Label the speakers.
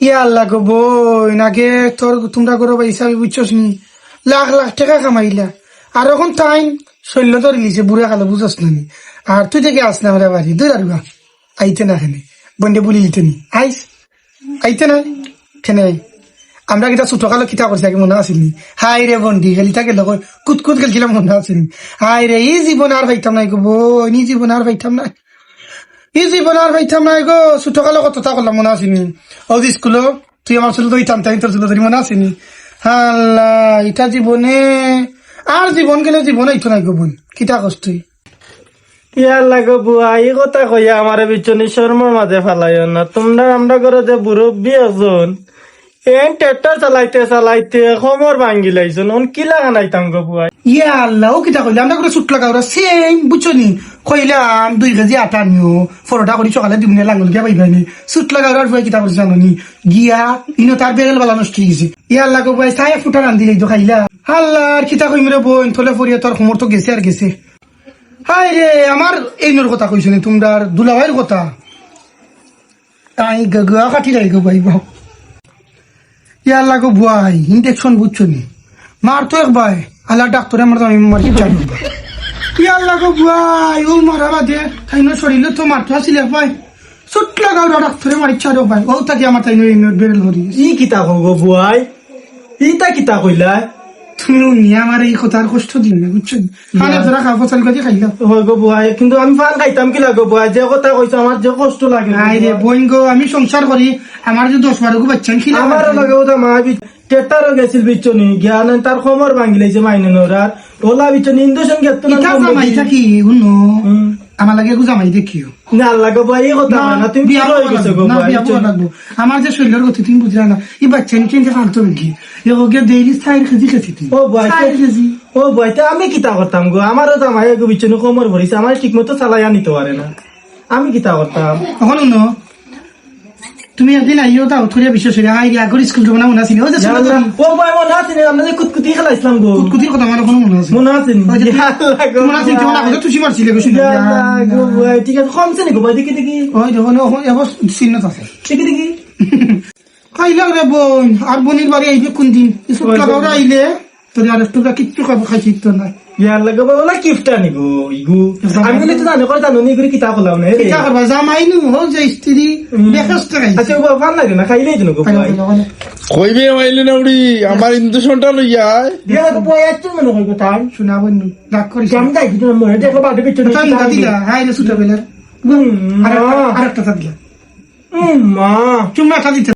Speaker 1: ইয়া আল্লাহ গো বই নাগে তোর তোমরা করো বা হিসাবে বুঝছস নি লাখ লাখ টাকা কামাইলা আর এখন টাইম শৈল্য ধরে লিছে বুড়া কালো বুঝছস না নি আর তুই থেকে আস না আমরা বাড়ি দুই আরবা আইতে না খেনে বন্ডে বলি লিতে নি আইস আইতে না খেনে আমরা কিটা ছোট কালো কিতা করছি আগে মনে আসেনি হাই রে বন্ডি খেলি থাকে লোক কুতকুত খেলছিলাম মনে আসেনি হাই রে এই জীবন আর পাইতাম নাই গো বই নি জীবন আর পাইতাম না এই জীবন আর পাইতাম নাই গো ছোট কালো কথা করলাম মনে আসেনি ও স্কুল তুই আমার ছিল তো ইতাম তাই তোর ছিল তোর মনে আসেনি আল্লাহ এটা জীবনে আর জীবন গেলে জীবন আইতো নাই গো বোন কিতা কস তুই
Speaker 2: ইয়ার লাগো বুয়া এই কথা কইয়া আমার বিচনি শর্মার মাঝে ফেলাইও না তোমরা আমরা করে যে মুরব্বী আছেন এন ট্রেক্টর চালাইতে চালাইতে খমর ভাঙ্গি লাইছেন অন কি লাগা নাইতাম গো বুয়া
Speaker 1: ইয়া আল্লাহ ও কিতা কইলে আমরা করে ছুট লাগা ওরা সেম বুঝছো নি কইলাম 2 কেজি আটা নিও ফরোটা করে সকালে দিনে লাঙ্গল গিয়া পাইবাই নি ছুট লাগা ওরা ফুয়া কিতা করছে জানো নি গিয়া ইনো তার বেগেল বালা নষ্ট হয়ে গেছে ইয়া আল্লাহ গো ভাই তাই ফুটা রান্ধি লইতো খাইলা আল্লাহ আর কিতা কইম রে বোন থলে ফরিয়া তোর খমর তো গেছে আর গেছে হাই রে আমার এই নোর কথা কইছো নি তোমরা দুলাভাইয়ের কথা তাই গগা কাটি লাই গো ভাই বাপ ইয়া আল্লাহ গো ভাই ইনজেকশন বুঝছো নি মার তো এক ভাই আল্লাহ ডাক্তারে আমার তো আমি মারি চালু ইয়া আল্লাহ গো ভাই ও মারা বাদে তাই না শরীরে তো মারতো আসিলে ভাই ছোট লাগাও ডাক্তারে মারি চালু ভাই ও তাকে আমার তাই নয় বেরেল হরি
Speaker 2: ই কিতা কও গো বুয়াই ইটা কিতা কইলা
Speaker 1: তুমি নিয়ে আমার এই কথার কষ্ট দিন না বুঝছো খানা তোরা খাওয়া ফসল কাজে খাইলাম
Speaker 2: হয় গো বুয়াই কিন্তু আমি ফান খাইতাম কি লাগো বুয়াই যে কথা কইছো আমার যে কষ্ট লাগে
Speaker 1: নাই রে বোন গো আমি সংসার করি আমার যে 10-12 গো বাচ্চা খিলা
Speaker 2: আমারও লাগে ওটা মা টেটারও গেছিল বিচনি জ্ঞান তার খমর ভাঙ্গি লাইছে মাইনে নোরার ওলা বিচনি ইন্দুশন গেত না
Speaker 1: ইটা জামাই থাকি উনো আমার লাগে গো জামাই দেখিও
Speaker 2: না লাগো বুয়াই এই কথা না তুমি বিয়া হয়ে গেছো গো
Speaker 1: না
Speaker 2: বুয়াই
Speaker 1: বিয়া বলা লাগবো আমার যে শরীরের গতি তুমি বুঝলা না এই বাচ্চা নিয়ে চিন্তা ফালতো নাকি এগোকে ডেইলি সাইড খেজি খেছি তুই
Speaker 2: ও বুয়াই ও বুয়াই তো আমি কিতা করতাম গো আমারও জামাই গো বিচনি খমর ভরিছে আমার ঠিক মতো চালাই আনিতে পারে না আমি কিতা করতাম
Speaker 1: এখন উনো তুমি একদিন আইও তাও থরিয়া বিশ্বাস হইয়া আই আগর স্কুল যাবো না মনে আছে ও যে
Speaker 2: ও বুয়াই মনে আছে আমরা যে কুতকুতি খেলাইছিলাম গো
Speaker 1: কুতির কথা আমার কোনো মনে আছে
Speaker 2: মনে আছে
Speaker 1: মনে আছে কেমন আগে তুই মারছিলে গো শুনি
Speaker 2: বুয়াই ঠিক আছে কমছে নি গো বুয়াই দেখি দেখি
Speaker 1: ওই দেখো এবার চিহ্ন আছে
Speaker 2: দেখি দেখি
Speaker 1: খাইলাম রে বোন আর বোনের বাড়ি আইবে কোন দিন স্কুল লাগাও আইলে তোর আর একটু কিচ্ছু খাবো খাইছি তো না
Speaker 2: ইয়ার লাগে ওলা গিফট আনি গো ইগু আমি বলি তো জানো করে জানো নি করে কিতা করলাম না রে
Speaker 1: কিতা করবা জামাই নু হো যে স্ত্রী বেকস্ত গাই
Speaker 2: আচ্ছা ও ভাল লাগে না খাইলেই তো গো ভাই
Speaker 3: কইবে মাইলে না উড়ি আমার ইন্দুশনটা লইয়া
Speaker 2: দিয়া গো বয় আচ্ছা মনে হয় গো তাই
Speaker 1: শোনাবো নু রাগ করিস
Speaker 2: আমি যাই দিতে মনে দেখো বাড়ি পিছনে
Speaker 1: তাই না দিলা হাই রে সুটা বেলার আর একটা দিলা
Speaker 2: মা
Speaker 1: চুমনা দিতে